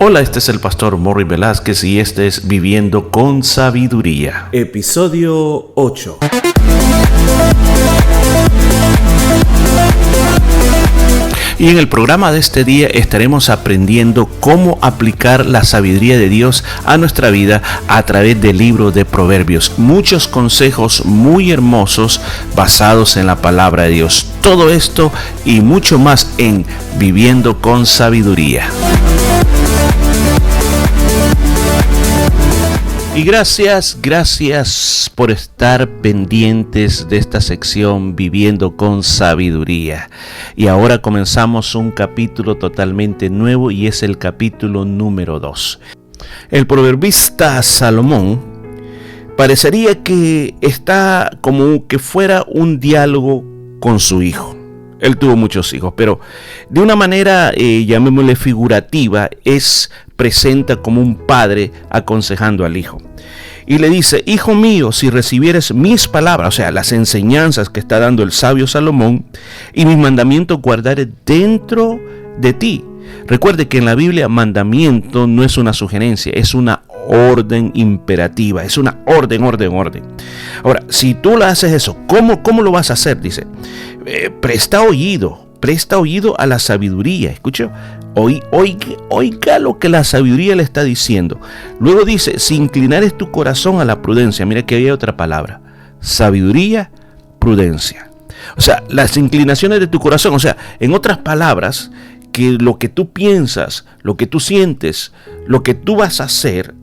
Hola, este es el pastor Morris Velázquez y este es Viviendo con Sabiduría. Episodio 8. Y en el programa de este día estaremos aprendiendo cómo aplicar la sabiduría de Dios a nuestra vida a través del libro de Proverbios. Muchos consejos muy hermosos basados en la palabra de Dios. Todo esto y mucho más en Viviendo con Sabiduría. Y gracias por estar pendientes de esta sección Viviendo con Sabiduría. Y ahora comenzamos un capítulo totalmente nuevo y es el capítulo número 2. El proverbista Salomón parecería que está como que fuera un diálogo con su hijo. Él tuvo muchos hijos, pero de una manera, llamémosle figurativa, presenta como un padre aconsejando al hijo. Y le dice: hijo mío, si recibieres mis palabras, o sea, las enseñanzas que está dando el sabio Salomón, y mis mandamientos guardares dentro de ti. Recuerde que en la Biblia mandamiento no es una sugerencia, es una orden imperativa, es una orden. Ahora, si tú le haces eso, ¿cómo lo vas a hacer? Dice, presta oído a la sabiduría. Escucha, oiga lo que la sabiduría le está diciendo. Luego dice, si inclinares tu corazón a la prudencia. Mira que hay otra palabra, sabiduría, prudencia. O sea, las inclinaciones de tu corazón, o sea, en otras palabras, que lo que tú piensas, lo que tú sientes, lo que tú vas a hacer,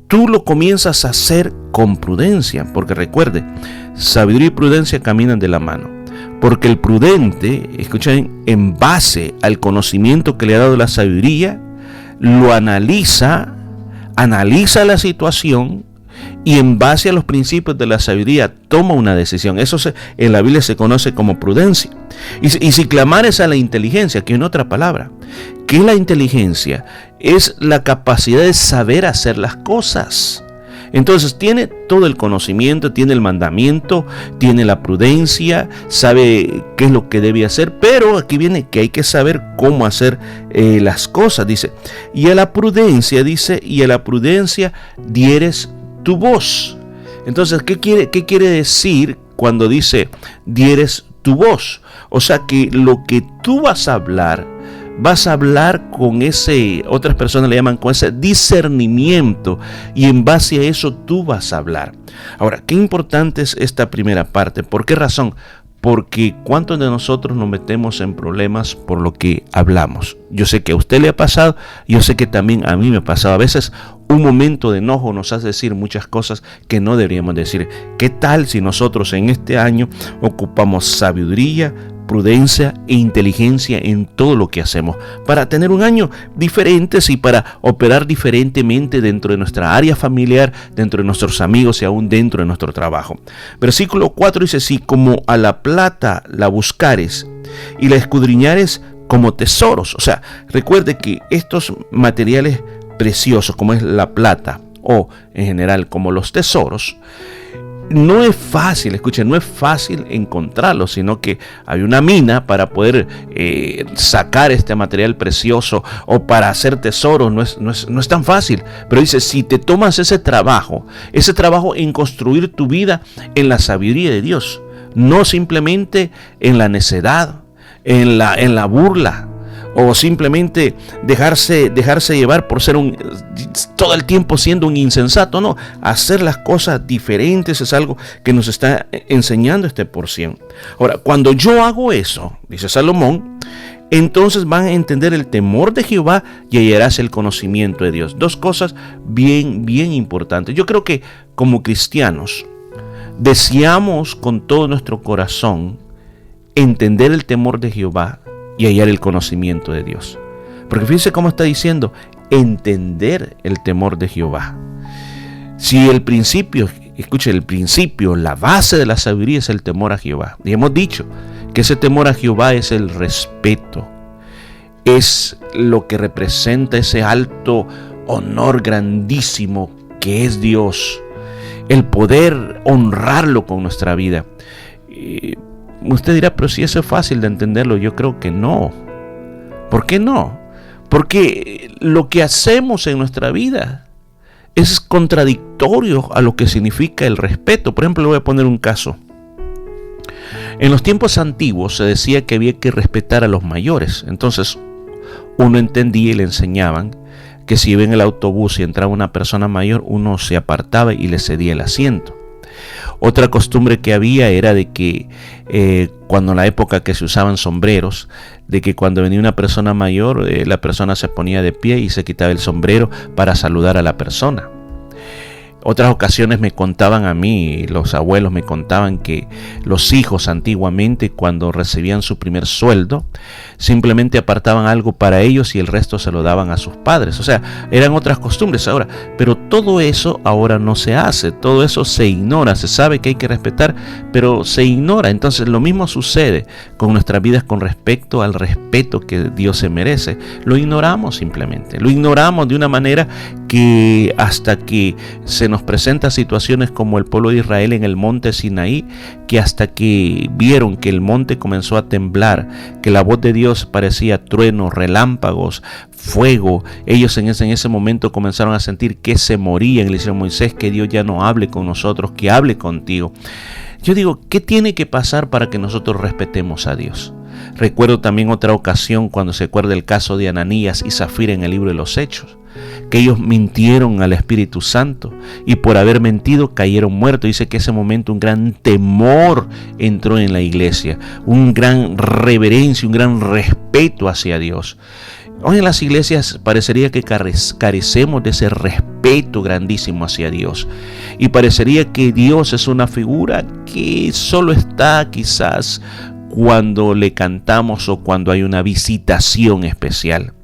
tú lo comienzas a hacer con prudencia. Porque recuerde, sabiduría y prudencia caminan de la mano. Porque el prudente, escuchen, en base al conocimiento que le ha dado la sabiduría, lo analiza la situación y en base a los principios de la sabiduría toma una decisión. Eso en la Biblia se conoce como prudencia. Y si clamares a la inteligencia, que en otra palabra, ¿qué es la inteligencia? Es la capacidad de saber hacer las cosas. Entonces tiene todo el conocimiento, tiene el mandamiento, tiene la prudencia, sabe qué es lo que debe hacer, pero aquí viene que hay que saber cómo hacer las cosas, dice. Y a la prudencia dieres tu voz. Entonces, ¿qué quiere decir cuando dice dieres tu voz? O sea que lo que tú vas a hablar con ese, otras personas le llaman con ese discernimiento, y en base a eso tú vas a hablar. Ahora, qué importante es esta primera parte. ¿Por qué razón? Porque ¿cuántos de nosotros nos metemos en problemas por lo que hablamos? Yo sé que a usted le ha pasado, yo sé que también a mí me ha pasado. A veces un momento de enojo nos hace decir muchas cosas que no deberíamos decir. ¿Qué tal si nosotros en este año ocupamos sabiduría, prudencia e inteligencia en todo lo que hacemos, para tener un año diferente y para operar diferentemente dentro de nuestra área familiar, dentro de nuestros amigos y aún dentro de nuestro trabajo? Versículo 4 dice: si como a la plata la buscares y la escudriñares como tesoros. O sea, recuerde que estos materiales preciosos como es la plata o en general como los tesoros, no es fácil, escuchen, no es fácil encontrarlo, sino que hay una mina para poder sacar este material precioso, o para hacer tesoros, no es tan fácil. Pero dice, si te tomas ese trabajo en construir tu vida en la sabiduría de Dios, no simplemente en la necedad, en la burla, o simplemente dejarse llevar por ser todo el tiempo siendo un insensato. No, hacer las cosas diferentes es algo que nos está enseñando esta porción. Ahora, cuando yo hago eso, dice Salomón, entonces van a entender el temor de Jehová y hallarás el conocimiento de Dios. Dos cosas bien importantes. Yo creo que como cristianos deseamos con todo nuestro corazón entender el temor de Jehová y hallar el conocimiento de Dios. Porque fíjense cómo está diciendo, entender el temor de Jehová. Si el principio, la base de la sabiduría es el temor a Jehová. Y hemos dicho que ese temor a Jehová es el respeto. Es lo que representa ese alto honor grandísimo que es Dios. El poder honrarlo con nuestra vida. Usted dirá, pero si eso es fácil de entenderlo. Yo creo que no. ¿Por qué no? Porque lo que hacemos en nuestra vida es contradictorio a lo que significa el respeto. Por ejemplo, le voy a poner un caso. En los tiempos antiguos se decía que había que respetar a los mayores. Entonces uno entendía y le enseñaban que si iba en el autobús y entraba una persona mayor, uno se apartaba y le cedía el asiento. Otra costumbre que había era de que cuando en la época que se usaban sombreros, de que cuando venía una persona mayor, la persona se ponía de pie y se quitaba el sombrero para saludar a la persona. Otras ocasiones me contaban a mí, los abuelos me contaban que los hijos antiguamente, cuando recibían su primer sueldo, simplemente apartaban algo para ellos y el resto se lo daban a sus padres. O sea, eran otras costumbres ahora, pero todo eso ahora no se hace, todo eso se ignora. Se sabe que hay que respetar, pero se ignora. Entonces lo mismo sucede con nuestras vidas con respecto al respeto que Dios se merece. Lo ignoramos simplemente, lo ignoramos de una manera que hasta que se nos presenta situaciones como el pueblo de Israel en el monte Sinaí, que hasta que vieron que el monte comenzó a temblar, que la voz de Dios parecía truenos, relámpagos, fuego, ellos en ese momento comenzaron a sentir que se morían. Le dijeron: Moisés, que Dios ya no hable con nosotros, que hable contigo. Yo digo, ¿qué tiene que pasar para que nosotros respetemos a Dios? Recuerdo también otra ocasión cuando se acuerda el caso de Ananías y Zafira en el libro de los Hechos, que ellos mintieron al Espíritu Santo y por haber mentido cayeron muertos. Dice que ese momento un gran temor entró en la iglesia, un gran reverencia, un gran respeto hacia Dios. Hoy en las iglesias parecería que carecemos de ese respeto grandísimo hacia Dios, y parecería que Dios es una figura que solo está quizás cuando le cantamos o cuando hay una visitación especial.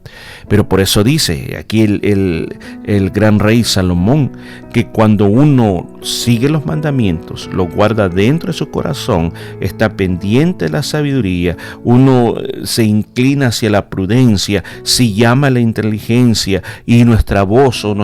Pero por eso dice aquí el gran rey Salomón, que cuando uno sigue los mandamientos, lo guarda dentro de su corazón, está pendiente de la sabiduría, uno se inclina hacia la prudencia, se llama a la inteligencia, y nuestra voz o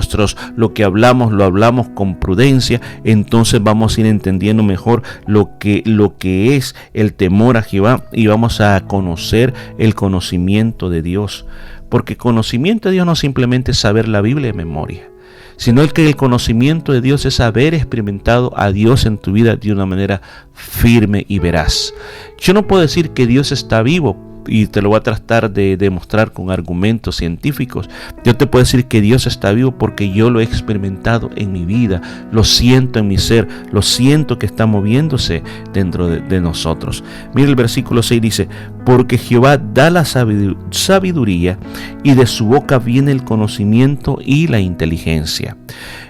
lo que hablamos, lo hablamos con prudencia, entonces vamos a ir entendiendo mejor lo que es el temor a Jehová, y vamos a conocer el conocimiento de Dios. Porque conocimiento de Dios no simplemente es saber la Biblia de memoria, sino que el conocimiento de Dios es haber experimentado a Dios en tu vida de una manera firme y veraz. Yo no puedo decir que Dios está vivo, y te lo voy a tratar de demostrar con argumentos científicos. Yo te puedo decir que Dios está vivo porque yo lo he experimentado en mi vida, lo siento en mi ser, lo siento que está moviéndose dentro de nosotros. Mira el versículo 6, dice: porque Jehová da la sabiduría, y de su boca viene el conocimiento y la inteligencia.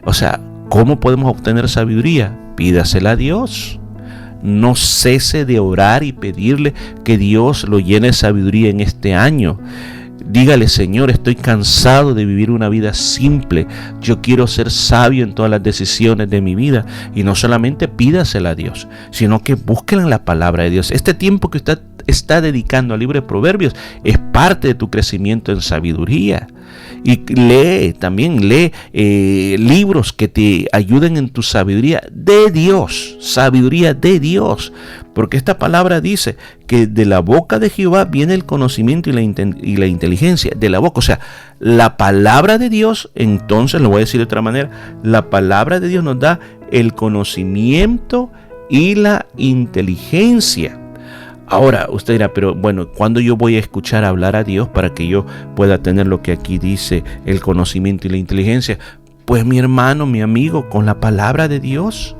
O sea, ¿cómo podemos obtener sabiduría? Pídasela a Dios. No cese de orar y pedirle que Dios lo llene de sabiduría en este año. Dígale: Señor, estoy cansado de vivir una vida simple. Yo quiero ser sabio en todas las decisiones de mi vida. Y no solamente pídasela a Dios, sino que búsquela en la palabra de Dios. Este tiempo que usted está dedicando al libro de Proverbios es parte de tu crecimiento en sabiduría. Y lee libros que te ayuden en tu sabiduría de Dios, porque esta palabra dice que de la boca de Jehová viene el conocimiento y la inteligencia, de la boca. O sea, la palabra de Dios, entonces lo voy a decir de otra manera, la palabra de Dios nos da el conocimiento y la inteligencia. Ahora usted dirá: pero bueno, ¿cuándo yo voy a escuchar hablar a Dios para que yo pueda tener lo que aquí dice, el conocimiento y la inteligencia? Pues mi hermano, mi amigo, con la palabra de Dios.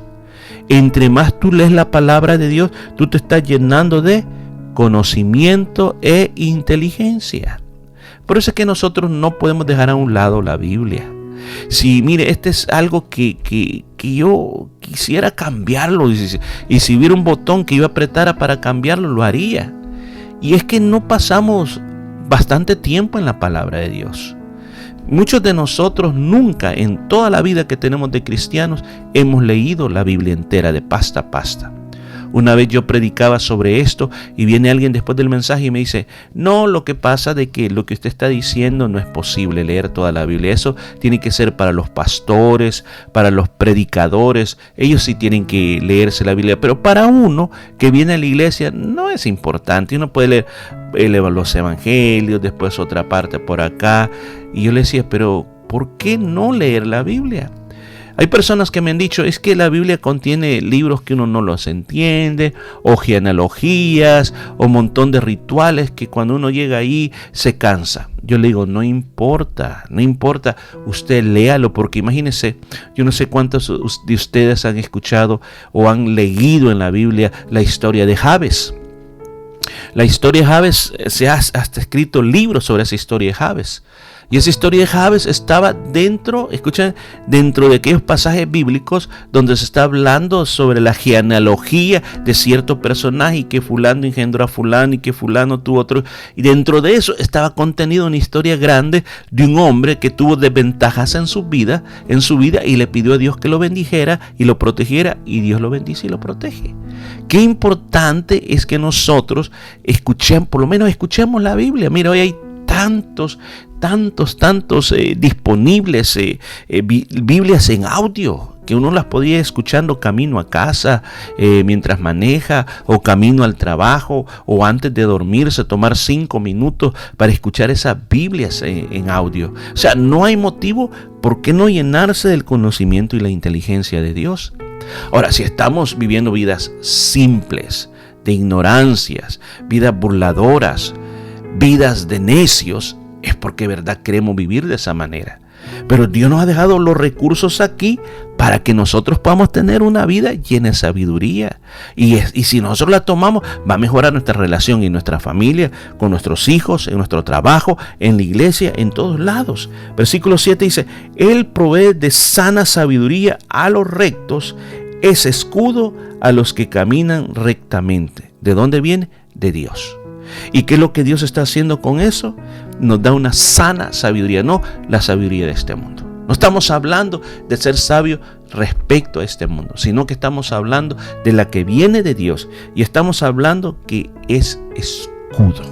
Entre más tú lees la palabra de Dios, tú te estás llenando de conocimiento e inteligencia. Por eso es que nosotros no podemos dejar a un lado la Biblia. Si mire, este es algo que yo quisiera cambiarlo, y si hubiera un botón que yo apretara para cambiarlo, lo haría. Y es que no pasamos bastante tiempo en la palabra de Dios. Muchos de nosotros nunca en toda la vida que tenemos de cristianos hemos leído la Biblia entera de pasta a pasta. Una vez yo predicaba sobre esto y viene alguien después del mensaje y me dice, no, lo que pasa de que lo que usted está diciendo no es posible leer toda la Biblia. Eso tiene que ser para los pastores, para los predicadores. Ellos sí tienen que leerse la Biblia. Pero para uno que viene a la iglesia no es importante. Uno puede leer los evangelios, después otra parte por acá. Y yo le decía, pero ¿por qué no leer la Biblia? Hay personas que me han dicho, es que la Biblia contiene libros que uno no los entiende, o genealogías, o un montón de rituales que cuando uno llega ahí se cansa. Yo le digo, no importa, usted léalo, porque imagínese, yo no sé cuántos de ustedes han escuchado o han leído en la Biblia la historia de Jabes. La historia de Jabes, se ha hasta escrito libros sobre esa historia de Jabes. Y esa historia de Jabes estaba dentro de aquellos pasajes bíblicos donde se está hablando sobre la genealogía de cierto personaje y que fulano engendró a fulano y que fulano tuvo otro. Y dentro de eso estaba contenida una historia grande de un hombre que tuvo desventajas en su vida y le pidió a Dios que lo bendijera y lo protegiera, y Dios lo bendice y lo protege. Qué importante es que nosotros por lo menos escuchemos la Biblia. Mira, hoy hay tantos disponibles Biblias en audio que uno las podía ir escuchando camino a casa, mientras maneja, o camino al trabajo, o antes de dormirse, tomar 5 minutos para escuchar esas Biblias en audio. O sea, no hay motivo por qué no llenarse del conocimiento y la inteligencia de Dios. Ahora, si estamos viviendo vidas simples, de ignorancias, vidas burladoras, vidas de necios, es porque de verdad queremos vivir de esa manera. Pero Dios nos ha dejado los recursos aquí para que nosotros podamos tener una vida llena de sabiduría. Y si nosotros la tomamos, va a mejorar nuestra relación en nuestra familia, con nuestros hijos, en nuestro trabajo, en la iglesia, en todos lados. Versículo 7 dice, Él provee de sana sabiduría a los rectos, es escudo a los que caminan rectamente. ¿De dónde viene? De Dios. ¿Y qué es lo que Dios está haciendo con eso? Nos da una sana sabiduría, no la sabiduría de este mundo. No estamos hablando de ser sabios respecto a este mundo, sino que estamos hablando de la que viene de Dios, y estamos hablando que es escudo.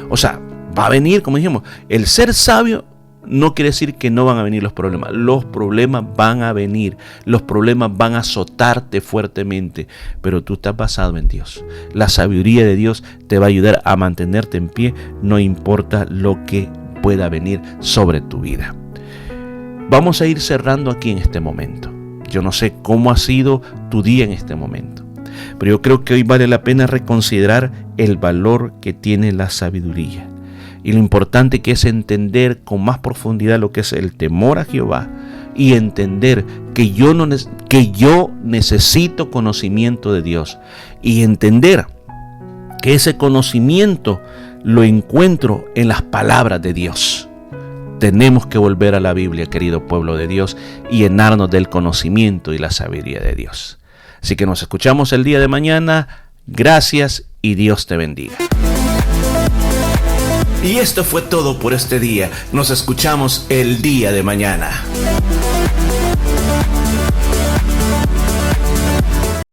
O sea, va a venir, como dijimos, el ser sabio no quiere decir que no van a venir los problemas. Los problemas van a venir. Los problemas van a azotarte fuertemente. Pero tú estás basado en Dios. La sabiduría de Dios te va a ayudar a mantenerte en pie, no importa lo que pueda venir sobre tu vida. Vamos a ir cerrando aquí en este momento. Yo no sé cómo ha sido tu día en este momento, pero yo creo que hoy vale la pena reconsiderar el valor que tiene la sabiduría. Y lo importante que es entender con más profundidad lo que es el temor a Jehová, y entender que yo necesito conocimiento de Dios, y entender que ese conocimiento lo encuentro en las palabras de Dios. Tenemos que volver a la Biblia, querido pueblo de Dios, y llenarnos del conocimiento y la sabiduría de Dios. Así que nos escuchamos el día de mañana. Gracias y Dios te bendiga. Y esto fue todo por este día. Nos escuchamos el día de mañana.